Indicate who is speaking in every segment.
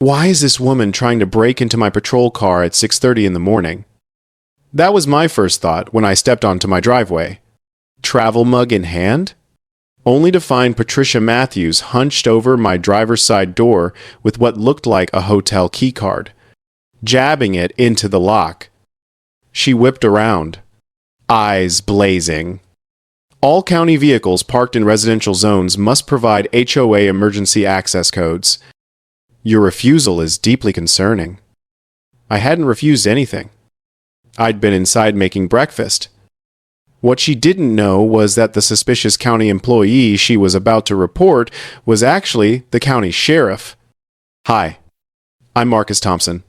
Speaker 1: Why is this woman trying to break into my patrol car at 6:30 in the morning? That was my first thought when I stepped onto my driveway. Travel mug in hand? Only to find Patricia Matthews hunched over my driver's side door with what looked like a hotel keycard, jabbing it into the lock. She whipped around, eyes blazing. All county vehicles parked in residential zones must provide HOA emergency access codes. Your refusal is deeply concerning. I hadn't refused anything. I'd been inside making breakfast. What she didn't know was that the suspicious county employee she was about to report was actually the county sheriff. Hi, I'm Marcus Thompson,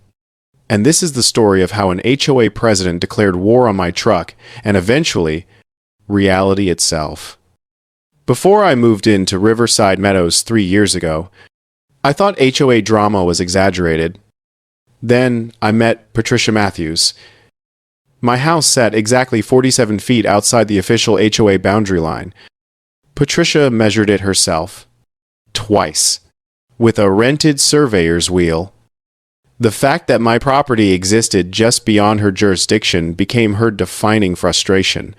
Speaker 1: and this is the story of how an HOA president declared war on my truck and eventually reality itself. Before I moved into Riverside Meadows 3 years ago, I thought HOA drama was exaggerated. Then I met Patricia Matthews. My house sat exactly 47 feet outside the official HOA boundary line. Patricia measured it herself. Twice. With a rented surveyor's wheel. The fact that my property existed just beyond her jurisdiction became her defining frustration.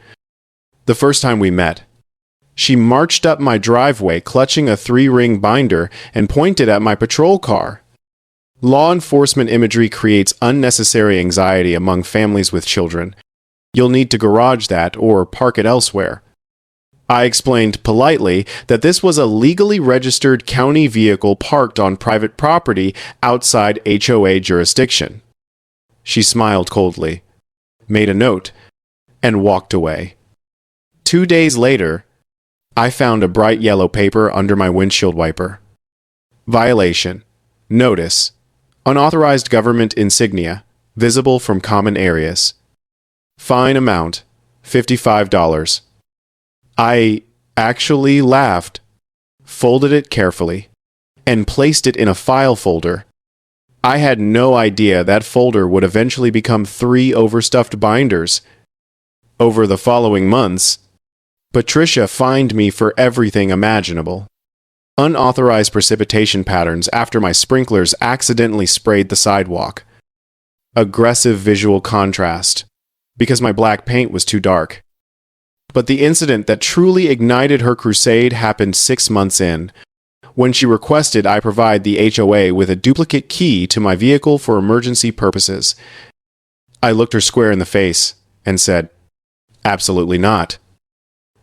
Speaker 1: The first time we met, she marched up my driveway clutching a 3-ring binder and pointed at my patrol car. Law enforcement imagery creates unnecessary anxiety among families with children. You'll need to garage that or park it elsewhere. I explained politely that this was a legally registered county vehicle parked on private property outside HOA jurisdiction. She smiled coldly, made a note, and walked away. 2 days later, I found a bright yellow paper under my windshield wiper. Violation. Notice. Unauthorized government insignia, visible from common areas. Fine amount, $55. I actually laughed, folded it carefully, and placed it in a file folder. I had no idea that folder would eventually become 3 overstuffed binders. Over the following months, Patricia fined me for everything imaginable. Unauthorized precipitation patterns after my sprinklers accidentally sprayed the sidewalk. Aggressive visual contrast, because my black paint was too dark. But the incident that truly ignited her crusade happened 6 months in, when she requested I provide the HOA with a duplicate key to my vehicle for emergency purposes. I looked her square in the face and said, "Absolutely not."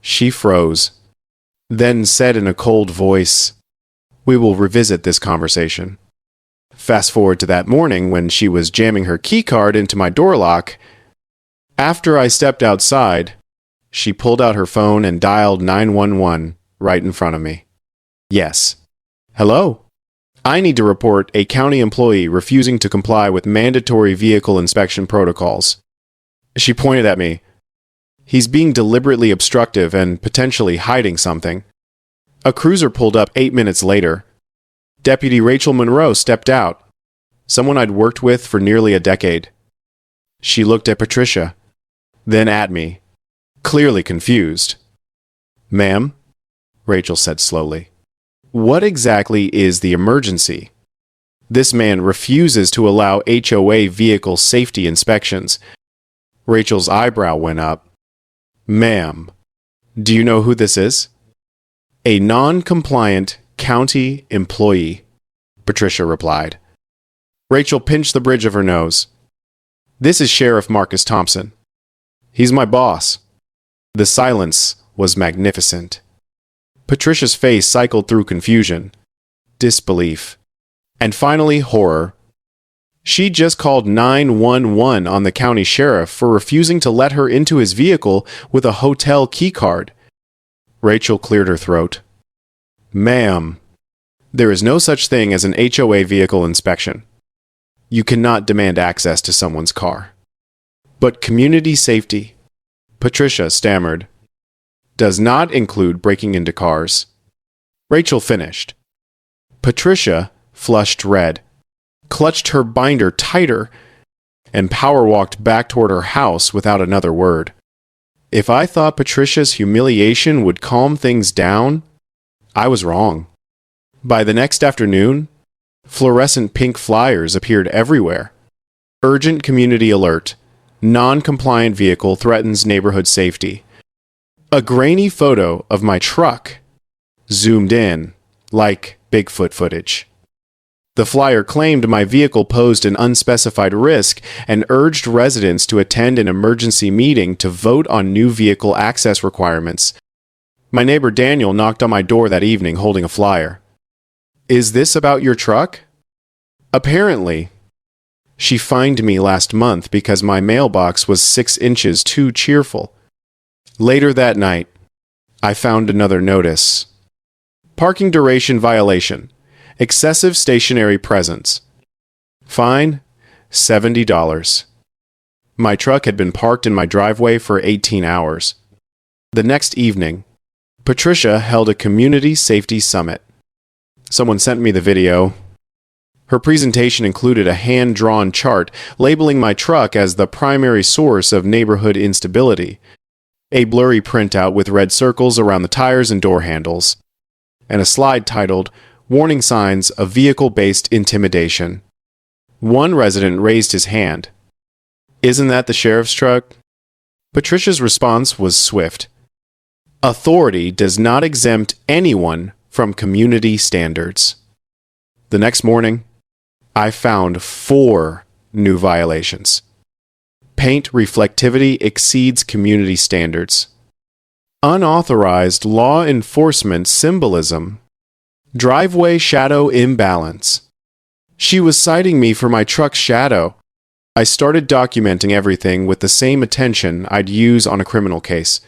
Speaker 1: She froze, then said in a cold voice, "We will revisit this conversation." Fast forward to that morning when she was jamming her keycard into my door lock. After I stepped outside, she pulled out her phone and dialed 911 right in front of me. Yes. Hello? I need to report a county employee refusing to comply with mandatory vehicle inspection protocols. She pointed at me. He's being deliberately obstructive and potentially hiding something. A cruiser pulled up 8 minutes later. Deputy Rachel Monroe stepped out, someone I'd worked with for nearly a decade. She looked at Patricia, then at me, clearly confused. "Ma'am," Rachel said slowly, "what exactly is the emergency? This man refuses to allow HOA vehicle safety inspections." Rachel's eyebrow went up. "Ma'am, do you know who this is?" "A non-compliant county employee," Patricia replied. Rachel pinched the bridge of her nose. "This is Sheriff Marcus Thompson. He's my boss." The silence was magnificent. Patricia's face cycled through confusion, disbelief, and finally horror. She just called 911 on the county sheriff for refusing to let her into his vehicle with a hotel keycard. Rachel cleared her throat. "Ma'am, there is no such thing as an HOA vehicle inspection. You cannot demand access to someone's car. But community safety," Patricia stammered, "does not include breaking into cars." Rachel finished. Patricia flushed red, clutched her binder tighter, and power-walked back toward her house without another word. If I thought Patricia's humiliation would calm things down, I was wrong. By the next afternoon, Fluorescent pink flyers appeared everywhere. Urgent community alert. Non-compliant vehicle threatens neighborhood safety. A grainy photo of my truck zoomed in like Bigfoot footage. The flyer claimed my vehicle posed an unspecified risk and urged residents to attend an emergency meeting to vote on new vehicle access requirements. My neighbor Daniel knocked on my door that evening holding a flyer. "Is this about your truck?" Apparently, she fined me last month because my mailbox was 6 inches too cheerful. Later that night, I found another notice. Parking duration violation. Excessive stationary presence. Fine, $70. My truck had been parked in my driveway for 18 hours. The next evening, Patricia held a community safety summit. Someone sent me the video. Her presentation included a hand-drawn chart labeling my truck as the primary source of neighborhood instability, a blurry printout with red circles around the tires and door handles, and a slide titled, "Warning Signs of Vehicle-Based Intimidation." One resident raised his hand. "Isn't that the sheriff's truck?" Patricia's response was swift. "Authority does not exempt anyone from community standards." The next morning, I found 4 new violations. Paint reflectivity exceeds community standards. Unauthorized law enforcement symbolism. Driveway shadow imbalance. She was citing me for my truck's shadow. I started documenting everything with the same attention I'd use on a criminal case.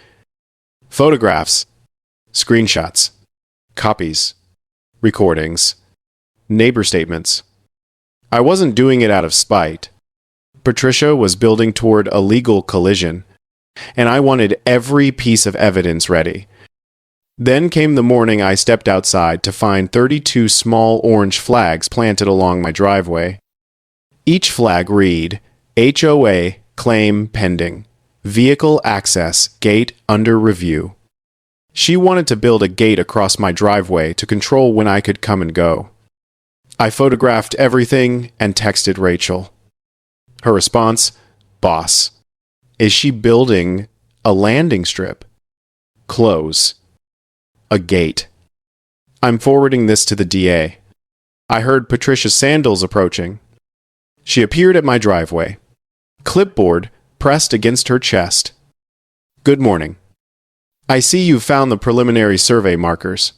Speaker 1: Photographs, screenshots, copies, recordings, neighbor statements. I wasn't doing it out of spite. Patricia was building toward a legal collision, and I wanted every piece of evidence ready. Then came the morning I stepped outside to find 32 small orange flags planted along my driveway. Each flag read, HOA claim pending. Vehicle access gate under review. She wanted to build a gate across my driveway to control when I could come and go. I photographed everything and texted Rachel. Her response, "Boss, is she building a landing strip? Close. A gate." I'm forwarding this to the DA. I heard Patricia's sandals approaching. She appeared at my driveway. Clipboard pressed against her chest. "Good morning. I see you've found the preliminary survey markers.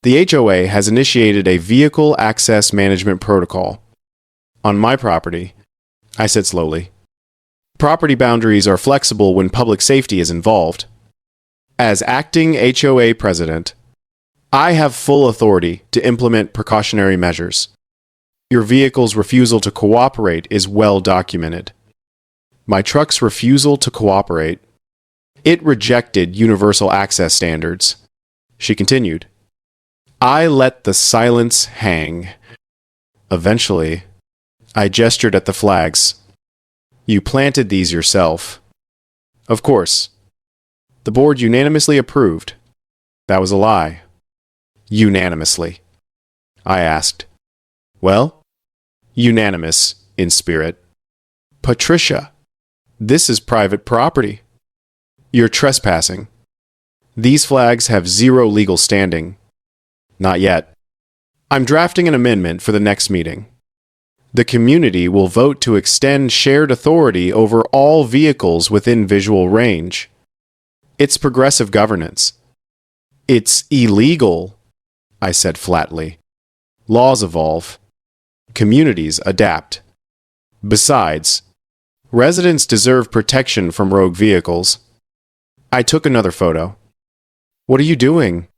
Speaker 1: The HOA has initiated a vehicle access management protocol. On my property," I said slowly, "property boundaries are flexible when public safety is involved. As acting HOA president, I have full authority to implement precautionary measures. Your vehicle's refusal to cooperate is well documented. My truck's refusal to cooperate. It rejected universal access standards." She continued, "I let the silence hang. Eventually, I gestured at the flags. You planted these yourself." "Of course. The board unanimously approved." That was a lie. "Unanimously." I asked. "Well, unanimous in spirit." "Patricia, this is private property. You're trespassing. These flags have zero legal standing." "Not yet. I'm drafting an amendment for the next meeting. The community will vote to extend shared authority over all vehicles within visual range. It's progressive governance." "It's illegal," I said flatly. "Laws evolve. Communities adapt. Besides, residents deserve protection from rogue vehicles." I took another photo. "What are you doing?"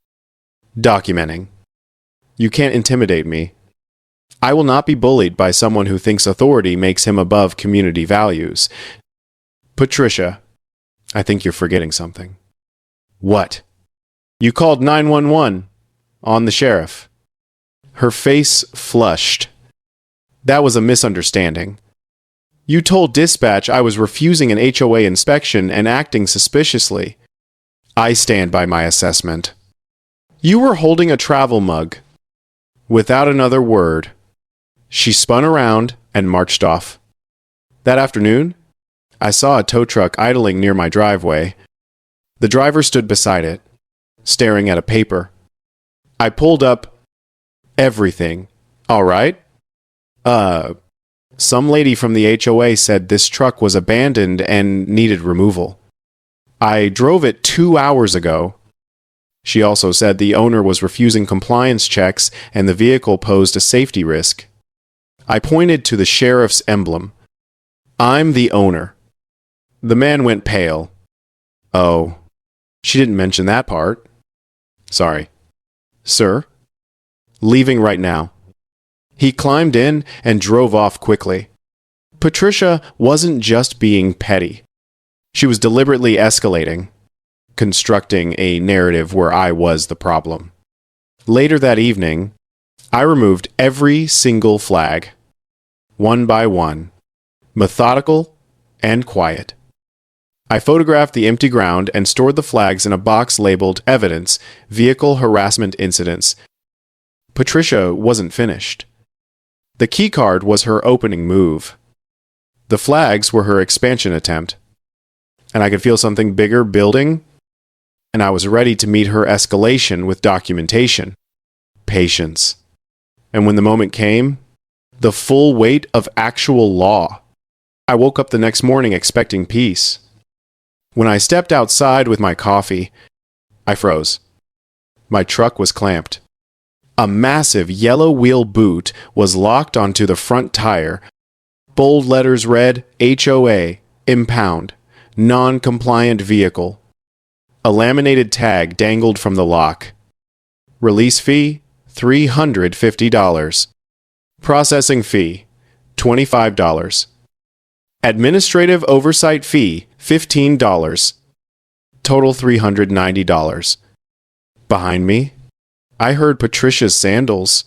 Speaker 1: "Documenting. You can't intimidate me. I will not be bullied by someone who thinks authority makes him above community values." "Patricia, I think you're forgetting something." "What?" "You called 911 on the sheriff." Her face flushed. "That was a misunderstanding. You told dispatch I was refusing an HOA inspection and acting suspiciously." I stand by my assessment. "You were holding a travel mug." Without another word, She spun around and marched off. That afternoon, I saw a tow truck idling near my driveway. The driver stood beside it, staring at a paper. I pulled up. Everything. All right? Some lady from the HOA said this truck was abandoned and needed removal. I drove it 2 hours ago. She also said the owner was refusing compliance checks and the vehicle posed a safety risk. I pointed to the sheriff's emblem. I'm the owner. The man went pale. Oh, she didn't mention that part. Sorry. Sir? Leaving right now. He climbed in and drove off quickly. Patricia wasn't just being petty. She was deliberately escalating, constructing a narrative where I was the problem. Later that evening, I removed every single flag, one by one, methodical and quiet. I photographed the empty ground and stored the flags in a box labeled Evidence, Vehicle Harassment Incidents. Patricia wasn't finished. The keycard was her opening move. The flags were her expansion attempt. And I could feel something bigger building, and I was ready to meet her escalation with documentation, patience. And when the moment came, the full weight of actual law. I woke up the next morning expecting peace. When I stepped outside with my coffee, I froze. My truck was clamped. A massive yellow wheel boot was locked onto the front tire. Bold letters read, HOA, impound, non-compliant vehicle. A laminated tag dangled from the lock. Release fee, $350. Processing fee, $25. Administrative oversight fee, $15. Total $390. Behind me, I heard Patricia's sandals.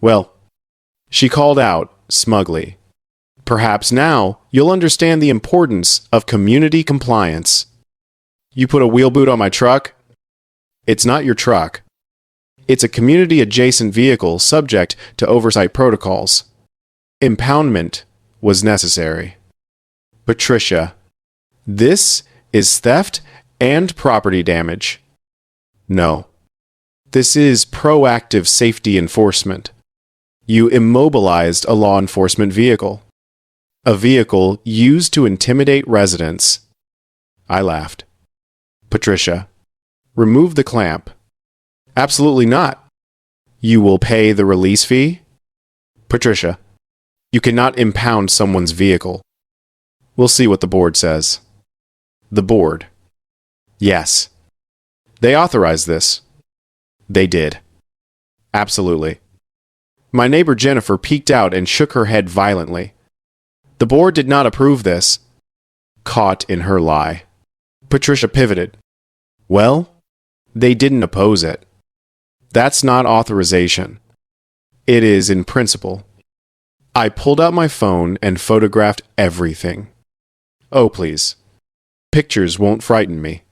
Speaker 1: Well, she called out smugly. Perhaps now you'll understand the importance of community compliance. You put a wheel boot on my truck? It's not your truck. It's a community-adjacent vehicle subject to oversight protocols. Impoundment was necessary. Patricia, this is theft and property damage. No. This is proactive safety enforcement. You immobilized a law enforcement vehicle. A vehicle used to intimidate residents. I laughed. Patricia, remove the clamp. Absolutely not. You will pay the release fee? Patricia, you cannot impound someone's vehicle. We'll see what the board says. The board. Yes. They authorized this. They did. Absolutely. My neighbor Jennifer peeked out and shook her head violently. The board did not approve this. Caught in her lie. Patricia pivoted. Well, they didn't oppose it. That's not authorization. It is in principle. I pulled out my phone and photographed everything. Oh, please. Pictures won't frighten me.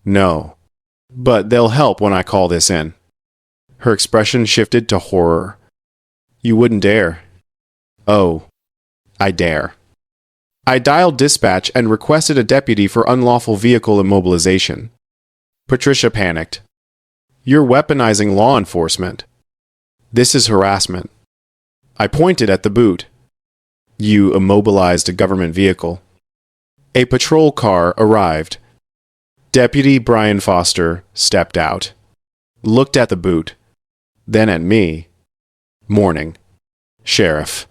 Speaker 1: No. But they'll help when I call this in. Her expression shifted to horror. You wouldn't dare. Oh, I dare. I dialed dispatch and requested a deputy for unlawful vehicle immobilization. Patricia panicked. You're weaponizing law enforcement. This is harassment. I pointed at the boot. You immobilized a government vehicle. A patrol car arrived. Deputy Brian Foster stepped out, looked at the boot, then at me. Morning. Sheriff.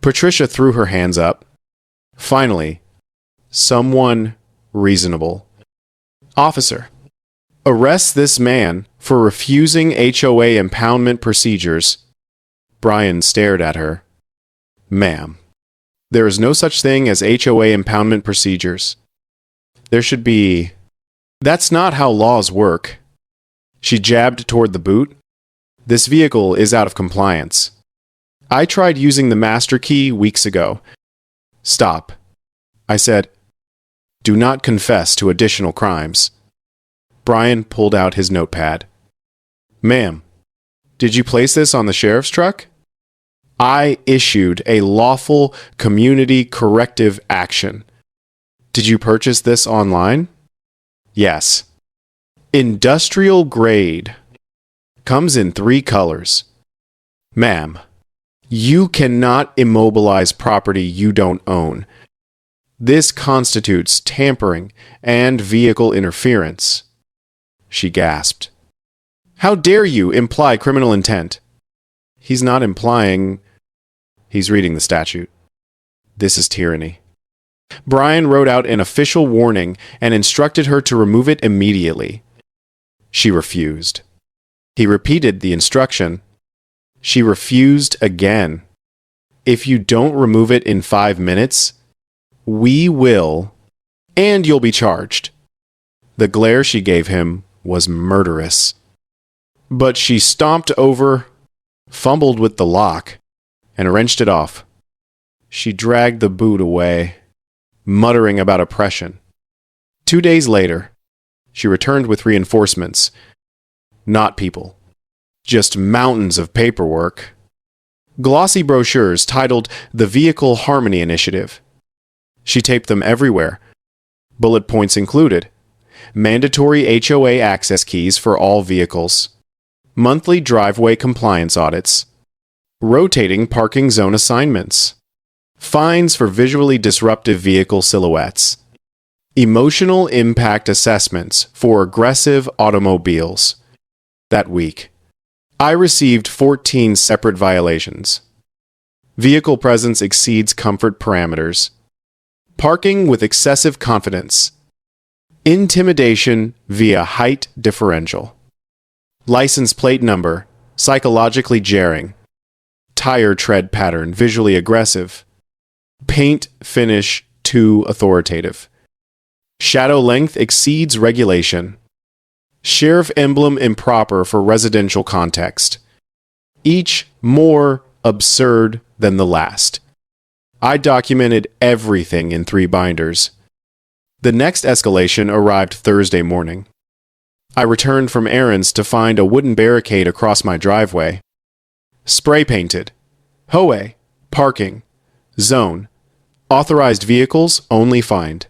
Speaker 1: Patricia threw her hands up. Finally, someone reasonable. Officer, arrest this man for refusing HOA impoundment procedures. Brian stared at her. Ma'am, there is no such thing as HOA impoundment procedures. There should be... That's not how laws work. She jabbed toward the boot. This vehicle is out of compliance. I tried using the master key weeks ago. Stop. I said, do not confess to additional crimes. Brian pulled out his notepad. Ma'am, did you place this on the sheriff's truck? I issued a lawful community corrective action. Did you purchase this online? Yes. Industrial grade. Comes in 3 colors. Ma'am, you cannot immobilize property you don't own. This constitutes tampering and vehicle interference. She gasped. How dare you imply criminal intent? He's not implying. He's reading the statute. This is tyranny. Brian wrote out an official warning and instructed her to remove it immediately. She refused. He repeated the instruction. She refused again. If you don't remove it in 5 minutes, we will, and you'll be charged. The glare she gave him was murderous. But she stomped over, fumbled with the lock, and wrenched it off. She dragged the boot away, muttering about oppression. 2 days later, she returned with reinforcements. Not people. Just mountains of paperwork. Glossy brochures titled The Vehicle Harmony Initiative. She taped them everywhere. Bullet points included. Mandatory HOA access keys for all vehicles. Monthly driveway compliance audits. Rotating parking zone assignments. Fines for visually disruptive vehicle silhouettes. Emotional impact assessments for aggressive automobiles. That week, I received 14 separate violations. Vehicle presence exceeds comfort parameters. Parking with excessive confidence. Intimidation via height differential. License plate number, psychologically jarring. Tire tread pattern, visually aggressive. Paint finish, too authoritative. Shadow length exceeds regulation. Sheriff emblem improper for residential context. Each more absurd than the last. I documented everything in 3 binders. The next escalation arrived Thursday morning. I returned from errands to find a wooden barricade across my driveway. Spray painted. HOA. Parking. Zone. Authorized vehicles only fined.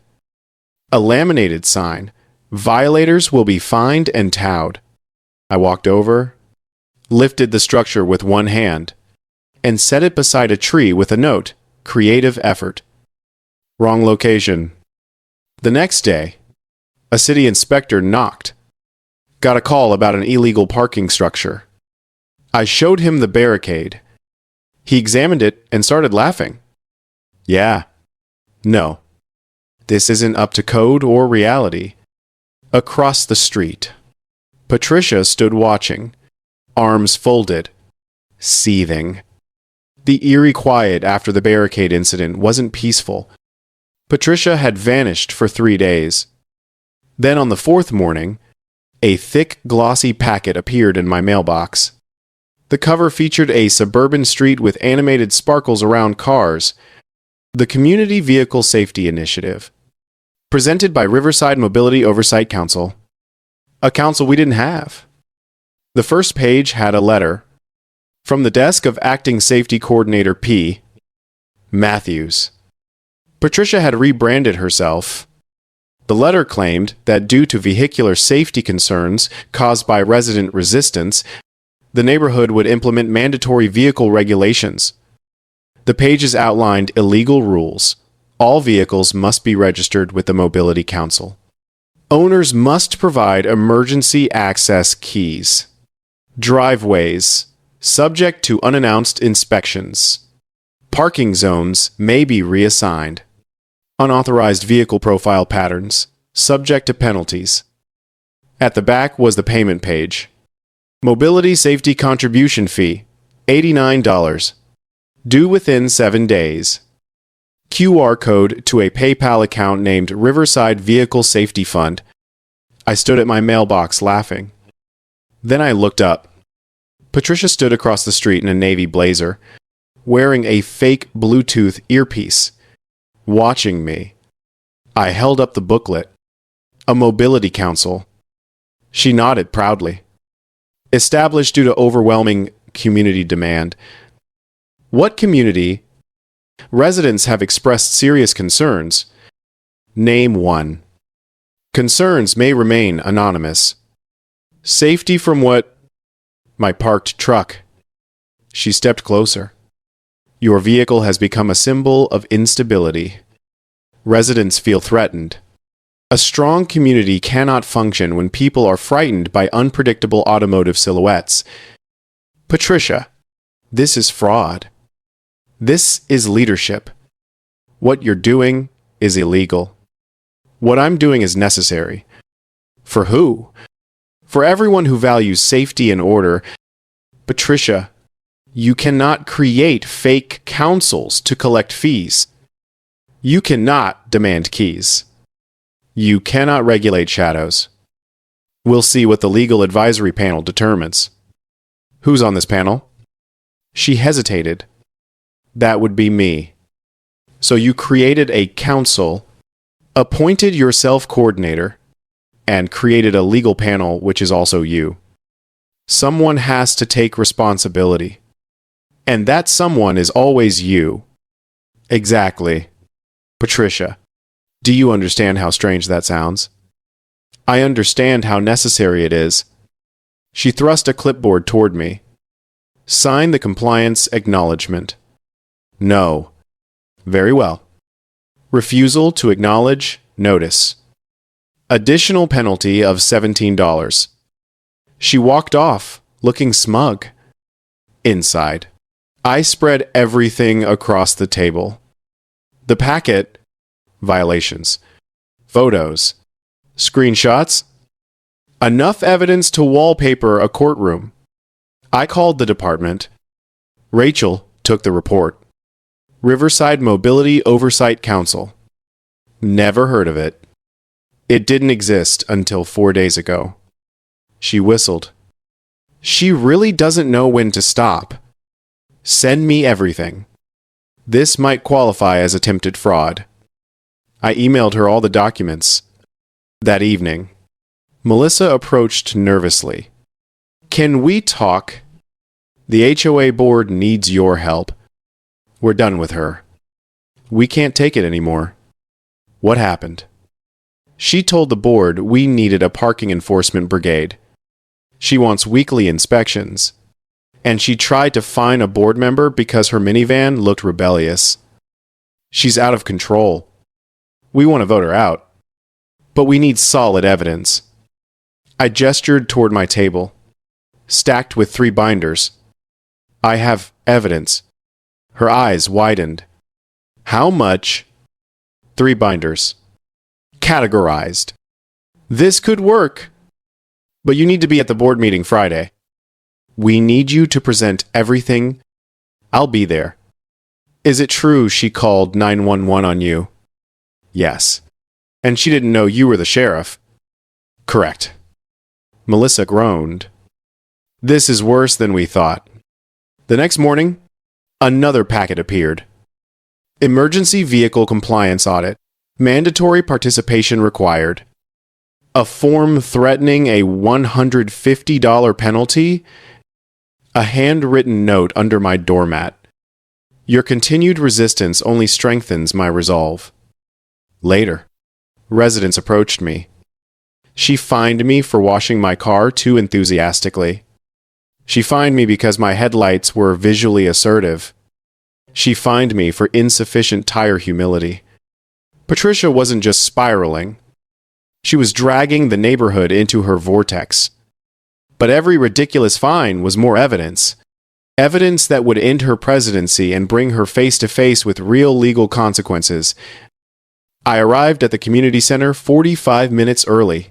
Speaker 1: A laminated sign. Violators will be fined and towed. I walked over, lifted the structure with one hand, and set it beside a tree with a note, creative effort. Wrong location. The next day, a city inspector knocked. Got a call about an illegal parking structure. I showed him the barricade. He examined it and started laughing. Yeah. No. This isn't up to code or reality. Across the street, Patricia stood watching, arms folded, seething. The eerie quiet after the barricade incident wasn't peaceful. Patricia had vanished for 3 days. Then on the 4th morning, a thick, glossy packet appeared in my mailbox. The cover featured a suburban street with animated sparkles around cars. The Community Vehicle Safety Initiative. Presented by Riverside Mobility Oversight Council. A council we didn't have. The first page had a letter. From the desk of Acting Safety Coordinator P. Matthews. Patricia had rebranded herself. The letter claimed that due to vehicular safety concerns caused by resident resistance, the neighborhood would implement mandatory vehicle regulations. The pages outlined illegal rules. All vehicles must be registered with the Mobility Council. Owners must provide emergency access keys. Driveways, subject to unannounced inspections. Parking zones may be reassigned. Unauthorized vehicle profile patterns, subject to penalties. At the back was the payment page. Mobility Safety Contribution Fee, $89. Due within 7 days. QR code to a PayPal account named Riverside Vehicle Safety Fund. I stood at my mailbox laughing. Then I looked up. Patricia stood across the street in a navy blazer, wearing a fake Bluetooth earpiece, watching me. I held up the booklet. A Mobility Council. She nodded proudly. Established due to overwhelming community demand. What community? Residents have expressed serious concerns. Name one. Concerns may remain anonymous. Safety from what? My parked truck. She stepped closer. Your vehicle has become a symbol of instability. Residents feel threatened. A strong community cannot function when people are frightened by unpredictable automotive silhouettes. Patricia, this is fraud. This is leadership. What you're doing is illegal. What I'm doing is necessary. For who? For everyone who values safety and order. Patricia, you cannot create fake councils to collect fees. You cannot demand keys. You cannot regulate shadows. We'll see what the legal advisory panel determines. Who's on this panel? She hesitated. That would be me. So you created a council, appointed yourself coordinator, and created a legal panel, which is also you. Someone has to take responsibility. And that someone is always you. Exactly. Patricia, do you understand how strange that sounds? I understand how necessary it is. She thrust a clipboard toward me. Sign the compliance acknowledgement. No. Very well. Refusal to acknowledge notice. Additional penalty of $17. She walked off, looking smug. Inside, I spread everything across the table. The packet, violations, photos, screenshots, enough evidence to wallpaper a courtroom. I called the department. Rachel took the report. Riverside Mobility Oversight Council. Never heard of it. It didn't exist until 4 days ago. She whistled. She really doesn't know when to stop. Send me everything. This might qualify as attempted fraud. I emailed her all the documents. That evening, Melissa approached nervously. Can we talk? The HOA board needs your help. We're done with her. We can't take it anymore. What happened? She told the board we needed a parking enforcement brigade. She wants weekly inspections. And she tried to fine a board member because her minivan looked rebellious. She's out of control. We want to vote her out. But we need solid evidence. I gestured toward my table, stacked with 3 binders. I have evidence. Her eyes widened. How much? 3 binders. Categorized. This could work. But you need to be at the board meeting Friday. We need you to present everything. I'll be there. Is it true she called 911 on you? Yes. And she didn't know you were the sheriff? Correct. Melissa groaned. This is worse than we thought. The next morning, another packet appeared. Emergency Vehicle Compliance Audit. Mandatory participation required. A form threatening a $150 penalty. A handwritten note under my doormat. Your continued resistance only strengthens my resolve. Later, residents approached me. She fined me for washing my car too enthusiastically. She fined me because my headlights were visually assertive. She fined me for insufficient tire humility. Patricia wasn't just spiraling. She was dragging the neighborhood into her vortex. But every ridiculous fine was more evidence. Evidence that would end her presidency and bring her face to face with real legal consequences. I arrived at the community center 45 minutes early.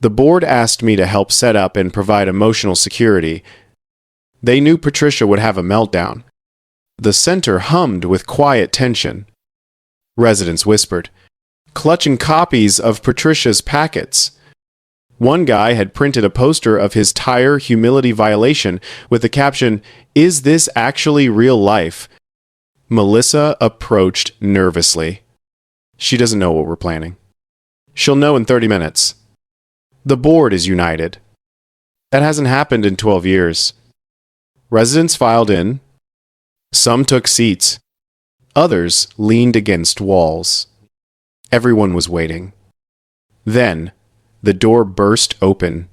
Speaker 1: The board asked me to help set up and provide emotional security. They knew Patricia would have a meltdown. The center hummed with quiet tension. Residents whispered, clutching copies of Patricia's packets. One guy had printed a poster of his tire humility violation with the caption, "Is this actually real life?" Melissa approached nervously. She doesn't know what we're planning. She'll know in 30 minutes. The board is united. That hasn't happened in 12 years. Residents filed in. Some took seats. Others leaned against walls. Everyone was waiting. Then, the door burst open.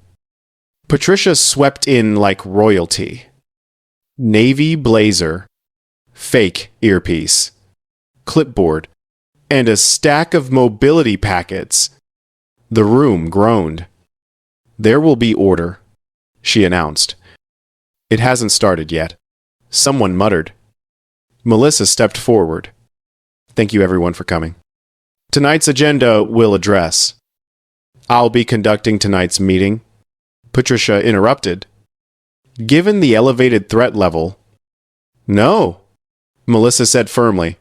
Speaker 1: Patricia swept in like royalty. Navy blazer, fake earpiece, clipboard, and a stack of mobility packets. The room groaned. "There will be order," she announced. "It hasn't started yet," someone muttered. Melissa stepped forward. "Thank you everyone for coming. Tonight's agenda will address." "I'll be conducting tonight's meeting," Patricia interrupted. "Given the elevated threat level..." "No," Melissa said firmly.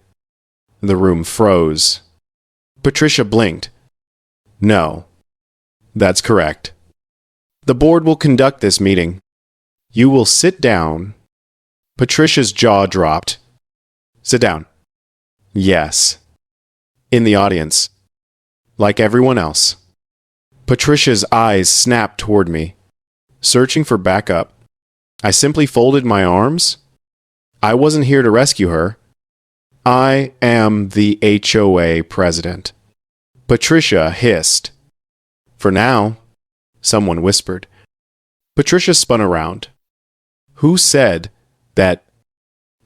Speaker 1: The room froze. Patricia blinked. "No, that's correct. The board will conduct this meeting. You will sit down." Patricia's jaw dropped. "Sit down." "Yes." "In the audience. Like everyone else." Patricia's eyes snapped toward me, searching for backup. I simply folded my arms. I wasn't here to rescue her. "I am the HOA president," Patricia hissed. "For now," someone whispered. Patricia spun around. "Who said that?"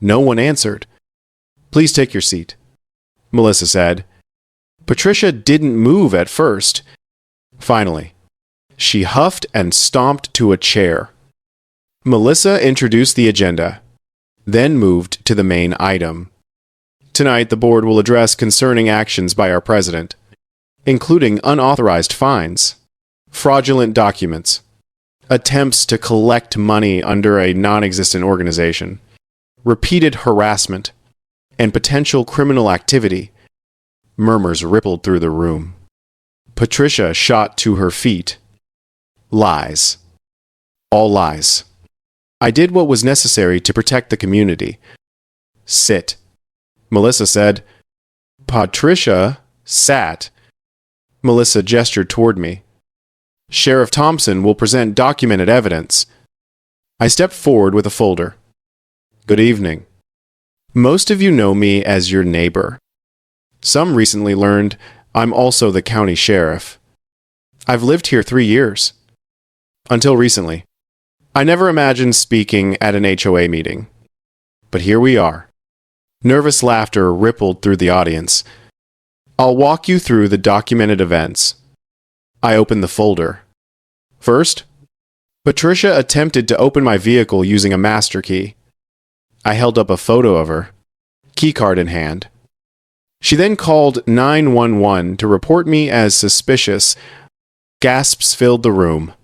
Speaker 1: No one answered. "Please take your seat," Melissa said. Patricia didn't move at first. Finally, she huffed and stomped to a chair. Melissa introduced the agenda, then moved to the main item. Tonight, the board will address concerning actions by our president, including unauthorized fines, fraudulent documents, attempts to collect money under a non-existent organization, repeated harassment, and potential criminal activity. Murmurs rippled through the room. Patricia shot to her feet. "Lies. All lies. I did what was necessary to protect the community." "Sit," Melissa said. Patricia sat. Melissa gestured toward me. "Sheriff Thompson will present documented evidence." I stepped forward with a folder. "Good evening. Most of you know me as your neighbor. Some recently learned I'm also the county sheriff. I've lived here 3 years. Until recently. I never imagined speaking at an HOA meeting. But here we are." Nervous laughter rippled through the audience. "I'll walk you through the documented events." I opened the folder. First, Patricia attempted to open my vehicle using a master key. I held up a photo of her, keycard in hand. She then called 911 to report me as suspicious. Gasps filled the room.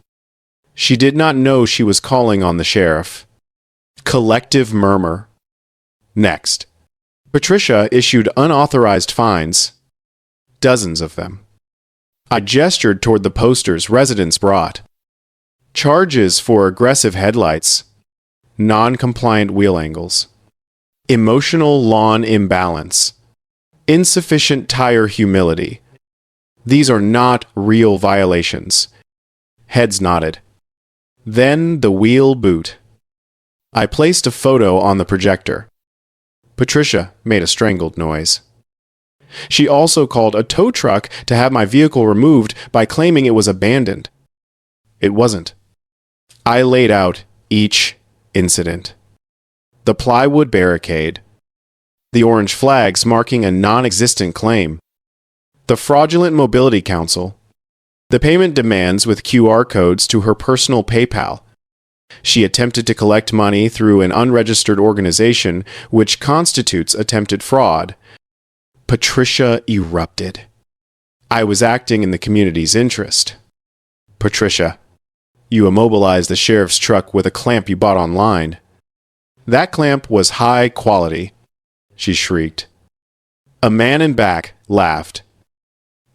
Speaker 1: She did not know she was calling on the sheriff. Collective murmur. Next, Patricia issued unauthorized fines. Dozens of them. I gestured toward the posters residents brought. Charges for aggressive headlights, non-compliant wheel angles, emotional lawn imbalance, insufficient tire humility. These are not real violations. Heads nodded. Then the wheel boot. I placed a photo on the projector. Patricia made a strangled noise. She also called a tow truck to have my vehicle removed by claiming it was abandoned. It wasn't. I laid out each incident. The plywood barricade. The orange flags marking a non-existent claim. The fraudulent mobility council. The payment demands with QR codes to her personal PayPal. She attempted to collect money through an unregistered organization, which constitutes attempted fraud. Patricia erupted. I was acting in the community's interest. "Patricia, you immobilized the sheriff's truck with a clamp you bought online. That clamp was high quality," she shrieked. A man in back laughed.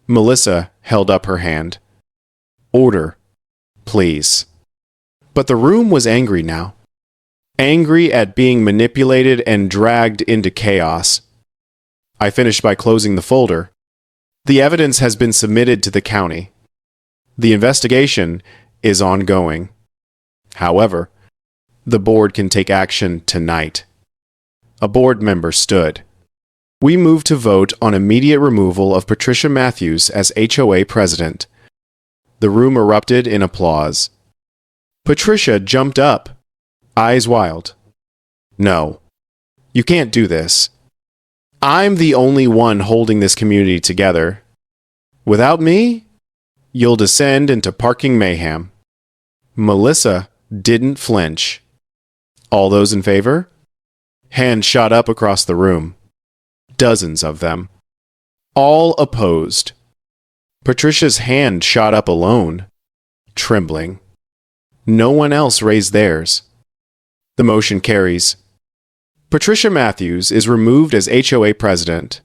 Speaker 1: Melissa held up her hand. "Order, please." But the room was angry now. Angry at being manipulated and dragged into chaos. I finished by closing the folder. The evidence has been submitted to the county. The investigation is ongoing. However, the board can take action tonight. A board member stood. We moved to vote on immediate removal of Patricia Matthews as HOA president. The room erupted in applause. Patricia jumped up, eyes wild. No, you can't do this. I'm the only one holding this community together. Without me, you'll descend into parking mayhem. Melissa didn't flinch. All those in favor? Hands shot up across the room. Dozens of them. All opposed. Patricia's hand shot up alone, trembling. No one else raised theirs. The motion carries. Patricia Matthews is removed as HOA president,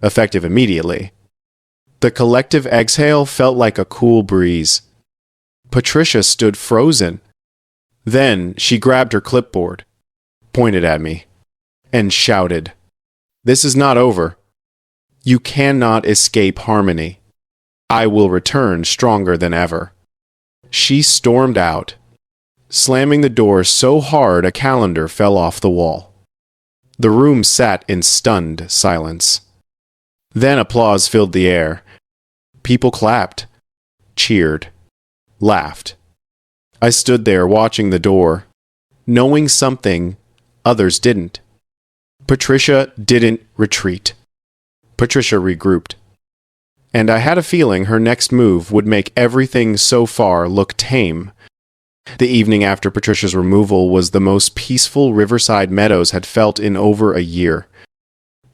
Speaker 1: effective immediately. The collective exhale felt like a cool breeze. Patricia stood frozen. Then she grabbed her clipboard, pointed at me, and shouted, "This is not over. You cannot escape harmony. I will return stronger than ever." She stormed out, slamming the door so hard a calendar fell off the wall. The room sat in stunned silence. Then applause filled the air. People clapped, cheered, laughed. I stood there watching the door, knowing something others didn't. Patricia didn't retreat. Patricia regrouped. And I had a feeling her next move would make everything so far look tame. The evening after Patricia's removal was the most peaceful Riverside Meadows had felt in over a year.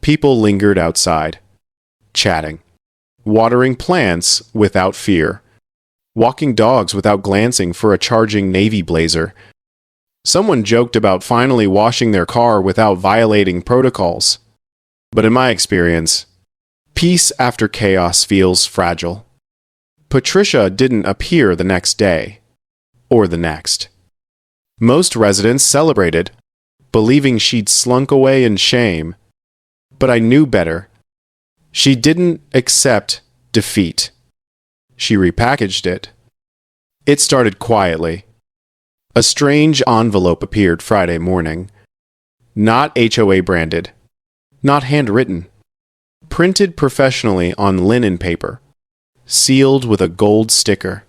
Speaker 1: People lingered outside, chatting, watering plants without fear, walking dogs without glancing for a charging Navy blazer. Someone joked about finally washing their car without violating protocols. But in my experience, peace after chaos feels fragile. Patricia didn't appear the next day, or the next. Most residents celebrated, believing she'd slunk away in shame. But I knew better. She didn't accept defeat. She repackaged it. It started quietly. A strange envelope appeared Friday morning. Not HOA branded. Not handwritten. Printed professionally on linen paper. Sealed with a gold sticker.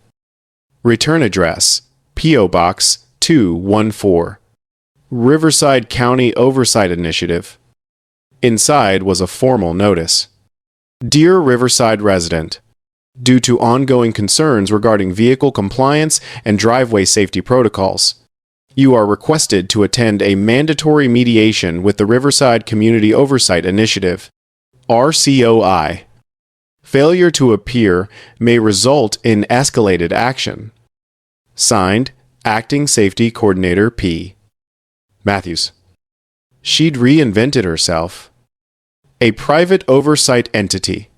Speaker 1: Return address, P.O. Box 214. Riverside County Oversight Initiative. Inside was a formal notice. Dear Riverside resident, due to ongoing concerns regarding vehicle compliance and driveway safety protocols, you are requested to attend a mandatory mediation with the Riverside Community Oversight Initiative, RCOI. Failure to appear may result in escalated action. Signed, Acting Safety Coordinator P. Matthews. She'd reinvented herself. A private oversight entity.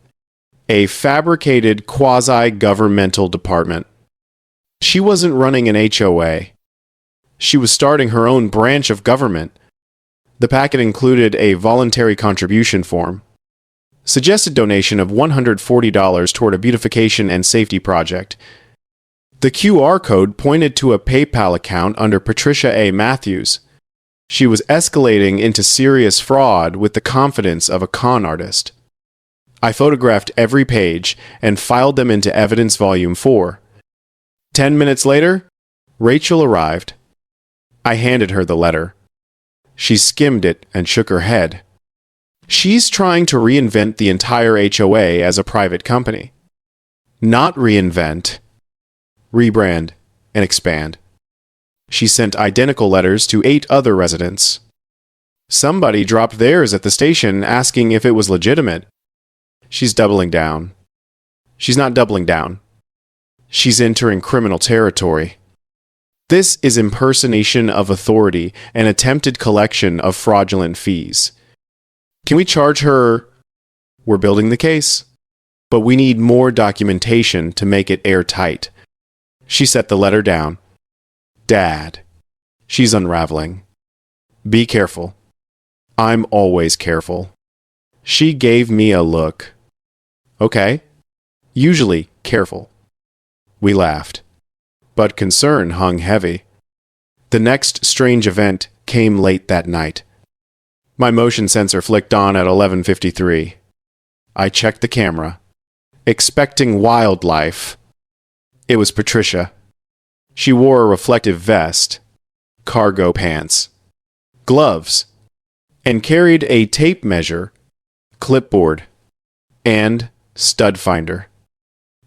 Speaker 1: A fabricated quasi-governmental department. She wasn't running an HOA. She was starting her own branch of government. The packet included a voluntary contribution form. Suggested donation of $140 toward a beautification and safety project. The QR code pointed to a PayPal account under Patricia A. Matthews. She was escalating into serious fraud with the confidence of a con artist. I photographed every page and filed them into Evidence Volume 4. 10 minutes later, Rachel arrived. I handed her the letter. She skimmed it and shook her head. She's trying to reinvent the entire HOA as a private company. Not reinvent. Rebrand, and expand. She sent identical letters to 8 other residents. Somebody dropped theirs at the station asking if it was legitimate. She's doubling down. She's not doubling down. She's entering criminal territory. This is impersonation of authority and attempted collection of fraudulent fees. Can we charge her? We're building the case, but we need more documentation to make it airtight. She set the letter down. Dad. She's unraveling. Be careful. I'm always careful. She gave me a look. Okay. Usually careful. We laughed. But concern hung heavy. The next strange event came late that night. My motion sensor flicked on at 11:53. I checked the camera, expecting wildlife. It was Patricia. She wore a reflective vest, cargo pants, gloves, and carried a tape measure, clipboard, and stud finder.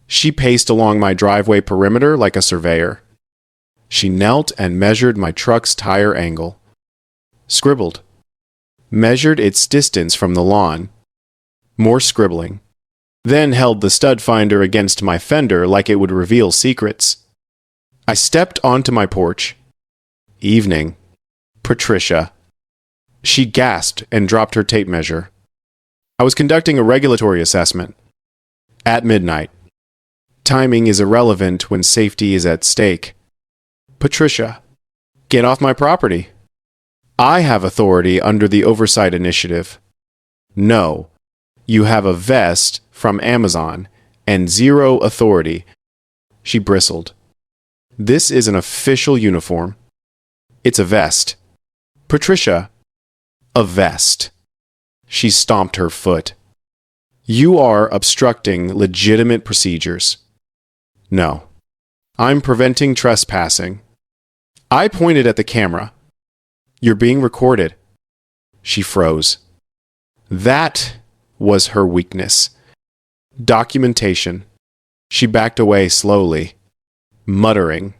Speaker 1: She paced along my driveway perimeter like a surveyor. She knelt and measured my truck's tire angle, scribbled, measured its distance from the lawn, more scribbling, then held the stud finder against my fender like it would reveal secrets. I stepped onto my porch. Evening. Patricia. She gasped and dropped her tape measure. I was conducting a regulatory assessment. At midnight. Timing is irrelevant when safety is at stake. Patricia, get off my property. I have authority under the Oversight Initiative. No, you have a vest from Amazon and zero authority. She bristled. This is an official uniform. It's a vest. Patricia, a vest. She stomped her foot. You are obstructing legitimate procedures. No. I'm preventing trespassing. I pointed at the camera. You're being recorded. She froze. That was her weakness. Documentation. She backed away slowly, muttering,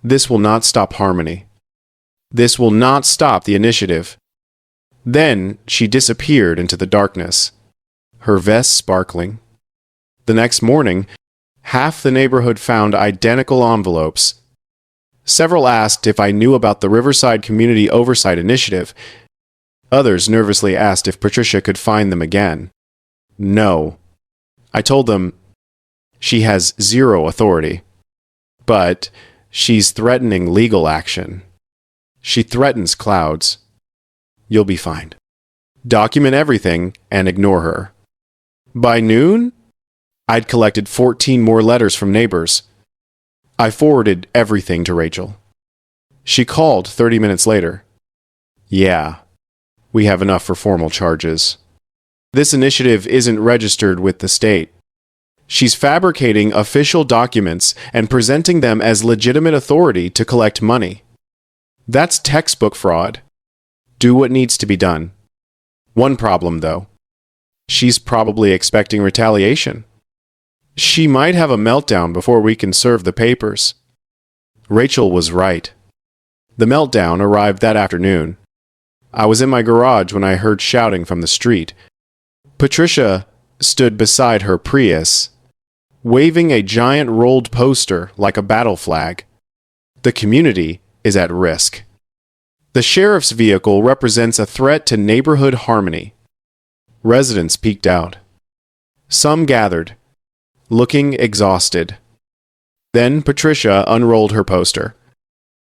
Speaker 1: This will not stop Harmony. This will not stop the initiative. Then she disappeared into the darkness, her vest sparkling. The next morning, half the neighborhood found identical envelopes. Several asked if I knew about the Riverside Community Oversight Initiative. Others nervously asked if Patricia could find them again. No. I told them she has zero authority, but she's threatening legal action. She threatens clouds. You'll be fine. Document everything and ignore her. By noon, I'd collected 14 more letters from neighbors. I forwarded everything to Rachel. She called 30 minutes later. Yeah, we have enough for formal charges. This initiative isn't registered with the state. She's fabricating official documents and presenting them as legitimate authority to collect money. That's textbook fraud. Do what needs to be done. One problem, though. She's probably expecting retaliation. She might have a meltdown before we can serve the papers. Rachel was right. The meltdown arrived that afternoon. I was in my garage when I heard shouting from the street. Patricia stood beside her Prius, waving a giant rolled poster like a battle flag. The community is at risk. The sheriff's vehicle represents a threat to neighborhood harmony. Residents peeked out. Some gathered, looking exhausted. Then Patricia unrolled her poster.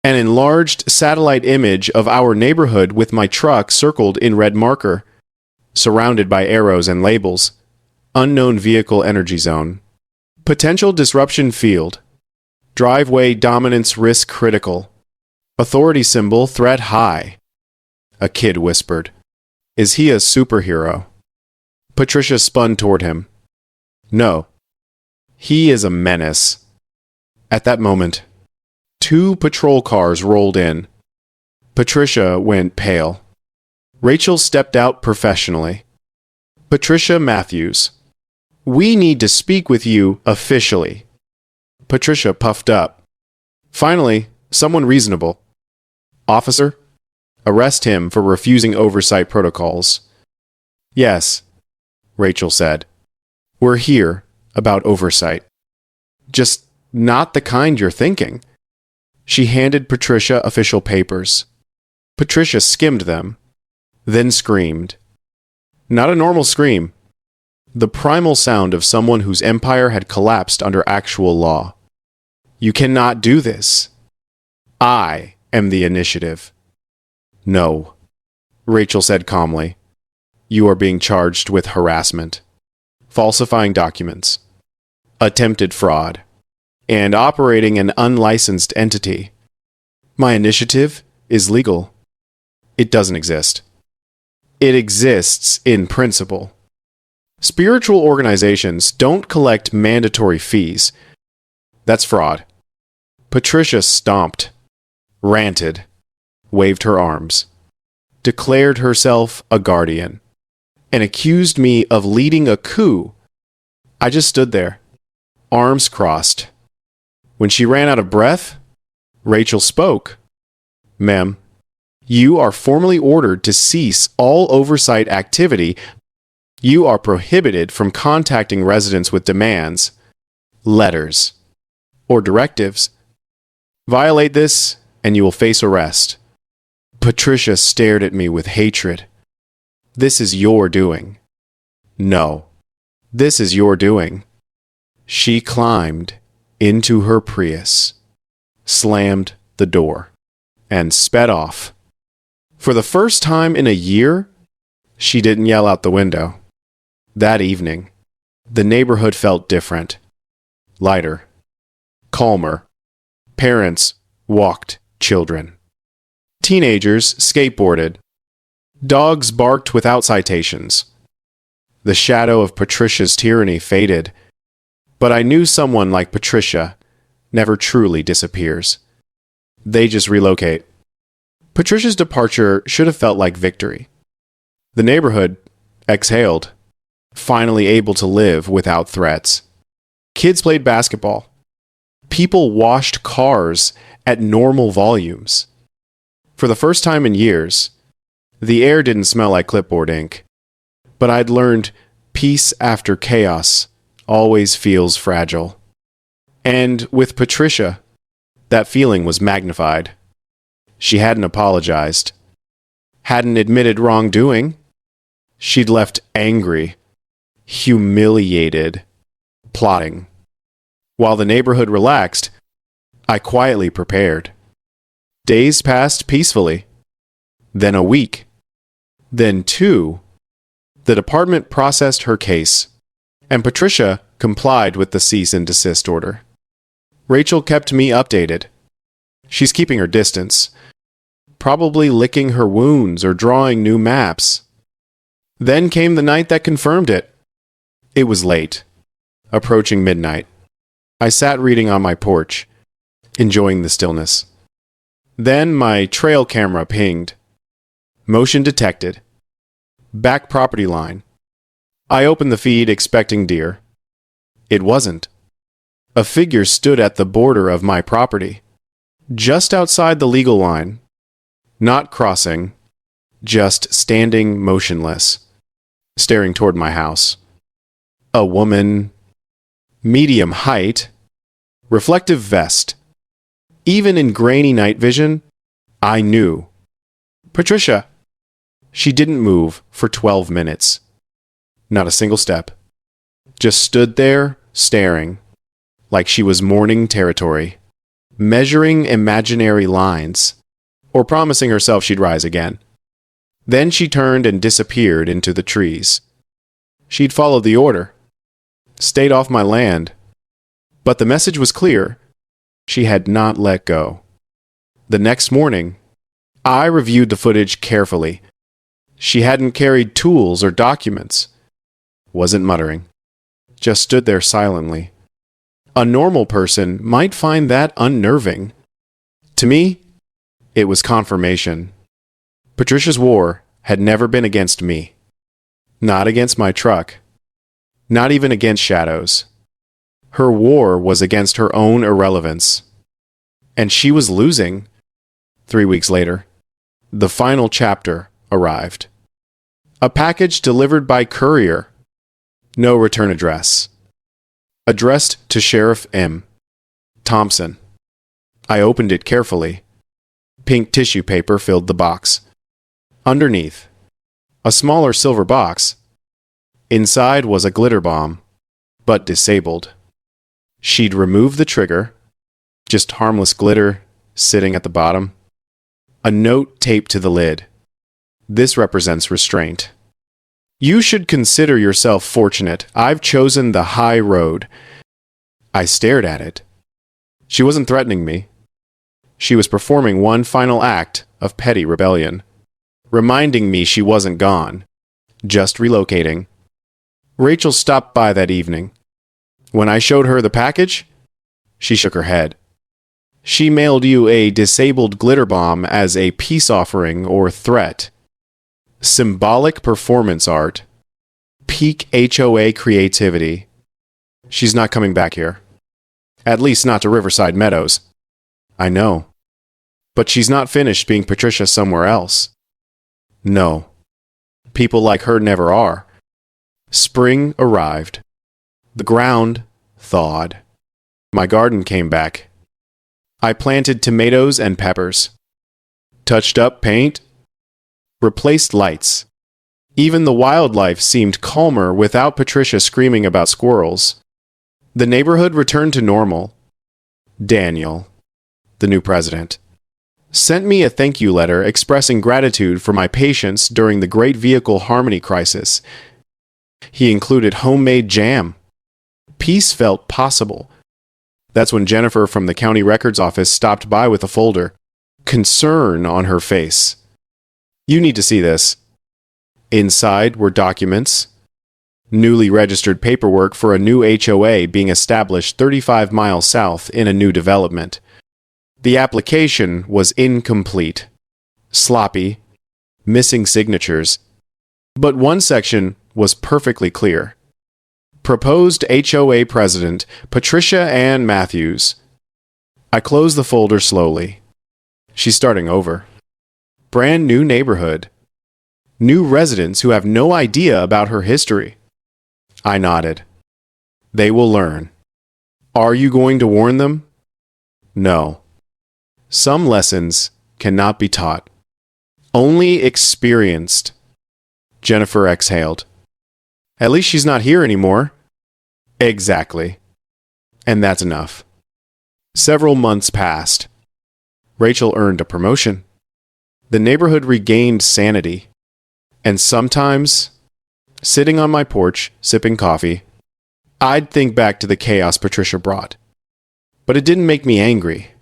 Speaker 1: An enlarged satellite image of our neighborhood with my truck circled in red marker, surrounded by arrows and labels. Unknown vehicle energy zone. Potential disruption field. Driveway dominance risk critical. Authority symbol threat high. A kid whispered. Is he a superhero? Patricia spun toward him. No. He is a menace. At that moment, 2 patrol cars rolled in. Patricia went pale. Rachel stepped out professionally. Patricia Matthews. We need to speak with you officially. Patricia puffed up. Finally, someone reasonable. Officer, arrest him for refusing oversight protocols. Yes, Rachel said. We're here about oversight. Just not the kind you're thinking. She handed Patricia official papers. Patricia skimmed them, then screamed. Not a normal scream. The primal sound of someone whose empire had collapsed under actual law. You cannot do this. I am the initiative. No, Rachel said calmly. You are being charged with harassment, falsifying documents, attempted fraud, and operating an unlicensed entity. My initiative is legal. It doesn't exist. It exists in principle. Spiritual organizations don't collect mandatory fees. That's fraud. Patricia stomped, ranted, waved her arms, declared herself a guardian, and accused me of leading a coup. I just stood there, arms crossed. When she ran out of breath, Rachel spoke. "Ma'am, you are formally ordered to cease all oversight activity. You are prohibited from contacting residents with demands, letters, or directives. Violate this, and you will face arrest." Patricia stared at me with hatred. "This is your doing." "No, this is your doing." She climbed into her Prius, slammed the door, and sped off. For the first time in a year, she didn't yell out the window. That evening, the neighborhood felt different, lighter, calmer. Parents walked children. Teenagers skateboarded. Dogs barked without citations. The shadow of Patricia's tyranny faded, but I knew someone like Patricia never truly disappears. They just relocate. Patricia's departure should have felt like victory. The neighborhood exhaled, finally able to live without threats. Kids played basketball. People washed cars at normal volumes. For the first time in years, the air didn't smell like clipboard ink, but I'd learned peace after chaos always feels fragile. And with Patricia, that feeling was magnified. She hadn't apologized, hadn't admitted wrongdoing. She'd left angry, humiliated, plotting. While the neighborhood relaxed, I quietly prepared. Days passed peacefully. Then a week. Then 2. The department processed her case, and Patricia complied with the cease and desist order. Rachel kept me updated. She's keeping her distance, probably licking her wounds or drawing new maps. Then came the night that confirmed it. It was late, approaching midnight. I sat reading on my porch, enjoying the stillness. Then my trail camera pinged. Motion detected. Back property line. I opened the feed expecting deer. It wasn't. A figure stood at the border of my property, just outside the legal line. Not crossing, just standing motionless, staring toward my house. A woman, medium height, reflective vest. Even in grainy night vision, I knew. Patricia. She didn't move for 12 minutes. Not a single step. Just stood there, staring, like she was mourning territory, measuring imaginary lines, or promising herself she'd rise again. Then she turned and disappeared into the trees. She'd followed the order, stayed off my land. But the message was clear. She had not let go. The next morning, I reviewed the footage carefully. She hadn't carried tools or documents. Wasn't muttering. Just stood there silently. A normal person might find that unnerving. To me, it was confirmation. Patricia's war had never been against me. Not against my truck. Not even against shadows. Her war was against her own irrelevance. And she was losing. 3 weeks later, the final chapter arrived. A package delivered by courier. No return address. Addressed to Sheriff M. Thompson. I opened it carefully. Pink tissue paper filled the box. Underneath, a smaller silver box. Inside was a glitter bomb, but disabled. She'd removed the trigger, just harmless glitter sitting at the bottom. A note taped to the lid. This represents restraint. You should consider yourself fortunate. I've chosen the high road. I stared at it. She wasn't threatening me. She was performing one final act of petty rebellion. reminding me she wasn't gone, just relocating. Rachel stopped by that evening. When I showed her the package, she shook her head. She mailed you a disabled glitter bomb as a peace offering or threat. Symbolic performance art. Peak HOA creativity. She's not coming back here. At least not to Riverside Meadows. I know. But she's not finished being Patricia somewhere else. No. People like her never are. Spring arrived. The ground thawed. My garden came back. I planted tomatoes and peppers. Touched up paint. Replaced lights. Even the wildlife seemed calmer without Patricia screaming about squirrels. The neighborhood returned to normal. Daniel, the new president, sent me a thank you letter expressing gratitude for my patience during the Great Vehicle Harmony crisis. He included homemade jam. Peace felt possible. That's when Jennifer from the county records office stopped by with a folder, concern on her face. You need to see this. Inside were documents, newly registered paperwork for a new HOA being established 35 miles south in a new development. The application was incomplete, sloppy, missing signatures, but one section was perfectly clear. Proposed HOA President Patricia Ann Matthews. I closed the folder slowly. She's starting over. Brand new neighborhood. New residents who have no idea about her history. I nodded. They will learn. Are you going to warn them? No. Some lessons cannot be taught. Only experienced. Jennifer exhaled. At least she's not here anymore. Exactly. And that's enough. Several months passed. Rachel earned a promotion. The neighborhood regained sanity. And sometimes, sitting on my porch, sipping coffee, I'd think back to the chaos Patricia brought. But it didn't make me angry.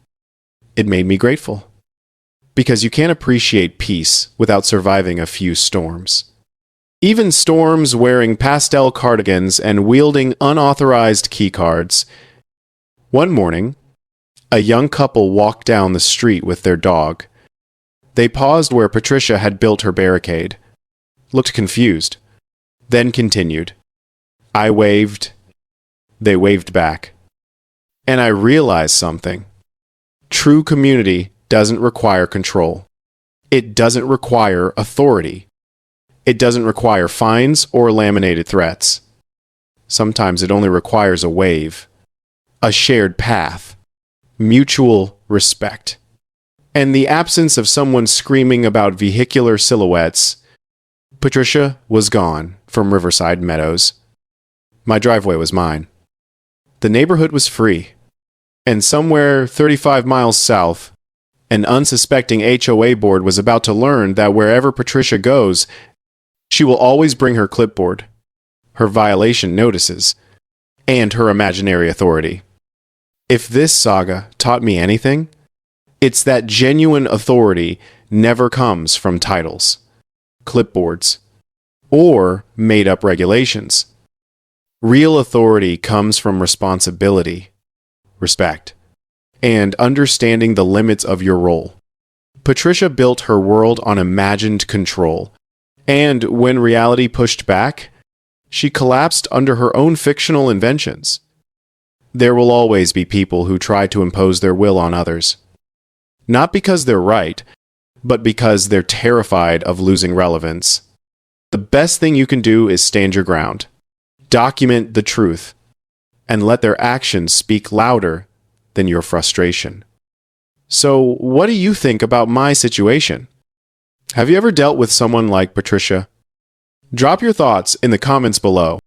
Speaker 1: It made me grateful. Because you can't appreciate peace without surviving a few storms. Even storms wearing pastel cardigans and wielding unauthorized keycards. One morning, a young couple walked down the street with their dog. They paused where Patricia had built her barricade, looked confused, then continued. I waved. They waved back. And I realized something. True community doesn't require control. It doesn't require authority. It doesn't require fines or laminated threats. Sometimes it only requires a wave, a shared path, mutual respect, and the absence of someone screaming about vehicular silhouettes. Patricia was gone from Riverside Meadows. My driveway was mine. The neighborhood was free. And somewhere 35 miles south, an unsuspecting HOA board was about to learn that wherever Patricia goes, she will always bring her clipboard, her violation notices, and her imaginary authority. If this saga taught me anything, it's that genuine authority never comes from titles, clipboards, or made-up regulations. Real authority comes from responsibility, respect, and understanding the limits of your role. Patricia built her world on imagined control, and when reality pushed back, she collapsed under her own fictional inventions. There will always be people who try to impose their will on others. Not because they're right, but because they're terrified of losing relevance. The best thing you can do is stand your ground. Document the truth, and let their actions speak louder than your frustration. So, what do you think about my situation? Have you ever dealt with someone like Patricia? Drop your thoughts in the comments below.